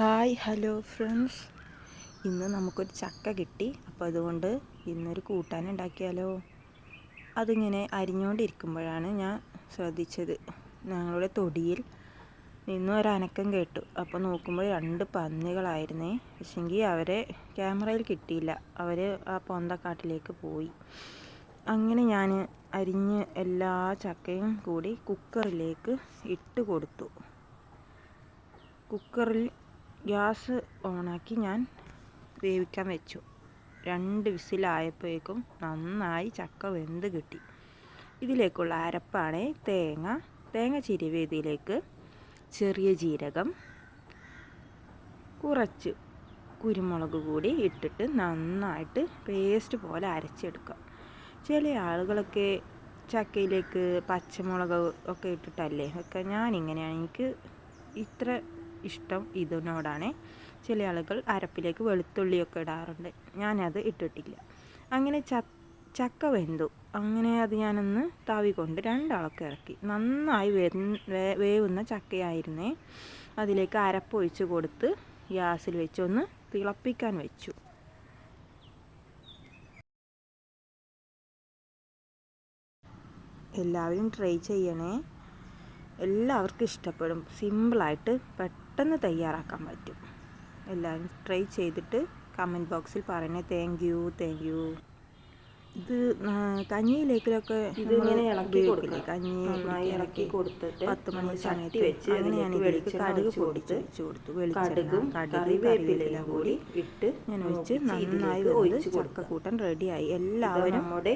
Hi hello friends, ഇന്ന് നമുക്കൊരു ചക്ക കിട്ടി. അപ്പോൾ അതുകൊണ്ട് ഇന്നൊരു കൂട്ടാൻ ഉണ്ടാക്കിയാലോ. അതിങ്ങനെ അരിഞ്ഞുകൊണ്ടിരിക്കുമ്പോഴാണ് ഞാൻ ശ്രദ്ധിച്ചത്, ഞങ്ങളുടെ തൊടിയിൽ നിന്നും ഒരനക്കം കേട്ടു. അപ്പോൾ നോക്കുമ്പോൾ 2 പന്നികളായിരുന്നേ. പക്ഷെങ്കിൽ അവരെ ക്യാമറയിൽ കിട്ടിയില്ല, അവർ ആ പൊന്തക്കാട്ടിലേക്ക് പോയി. അങ്ങനെ ഞാൻ അരിഞ്ഞ് എല്ലാ ചക്കയും കൂടി കുക്കറിലേക്ക് ഇട്ട് കൊടുത്തു. കുക്കറിൽ ഗ്യാസ് ഓണാക്കി ഞാൻ വേവിക്കാൻ വെച്ചു. 2 വിസിലായപ്പോഴേക്കും നന്നായി ചക്ക വെന്ത് കിട്ടി. ഇതിലേക്കുള്ള അരപ്പാണ് തേങ്ങ ചിരവിയതിലേക്ക് ചെറിയ ജീരകം, കുറച്ച് കുരുമുളക് കൂടി ഇട്ടിട്ട് നന്നായിട്ട് പേസ്റ്റ് പോലെ അരച്ചെടുക്കുക. ചില ആളുകളൊക്കെ ചക്കയിലേക്ക് പച്ചമുളക് ഒക്കെ ഇട്ടിട്ടല്ലേ ഒക്കെ. ഞാനിങ്ങനെയാണ്, എനിക്ക് ഇത്ര ഇഷ്ടം ഇതിനോടാണ്. ചില ആളുകൾ അരപ്പിലേക്ക് വെളുത്തുള്ളിയൊക്കെ ഇടാറുണ്ട്, ഞാനത് ഇട്ടിട്ടില്ല. അങ്ങനെ ചക്ക വെന്തു. അങ്ങനെ അത് ഞാനൊന്ന് താവി കൊണ്ട് 2 ഇളക്കം ഇറക്കി. നന്നായി വേവുന്ന ചക്കയായിരുന്നേ. അതിലേക്ക് അരപ്പൊഴിച്ച് കൊടുത്ത് ഗ്യാസിൽ വെച്ചൊന്ന് തിളപ്പിക്കാൻ വെച്ചു. എല്ലാവരും ട്രൈ ചെയ്യണേ, എല്ലാവർക്കും ഇഷ്ടപ്പെടും. സിമ്പിളായിട്ട് പെട്ടെന്ന് തയ്യാറാക്കാൻ പറ്റും. എല്ലാവരും ട്രൈ ചെയ്തിട്ട് കമൻറ്റ് ബോക്സിൽ പറയണേ. Thank you. ഇത് കഞ്ഞിയിലേക്കൊക്കെ ഇതിങ്ങനെ ഇളക്കി കൊടുക്കുക. കഞ്ഞി നന്നായി ഇളക്കി കൊടുത്തിട്ട് 10 മണി ചട്ടി വെച്ച് അങ്ങനെ ഞാൻ ഇതിലേക്ക് കടുക് പൊടിച്ച് വെച്ച് കൊടുത്തു. കടുകും കറിവേപ്പില കൂടി ഇട്ട് ഞാൻ വെച്ച് നന്നായി ചക്കക്കൂട്ടൻ റെഡിയായി. എല്ലാവരും നമ്മുടെ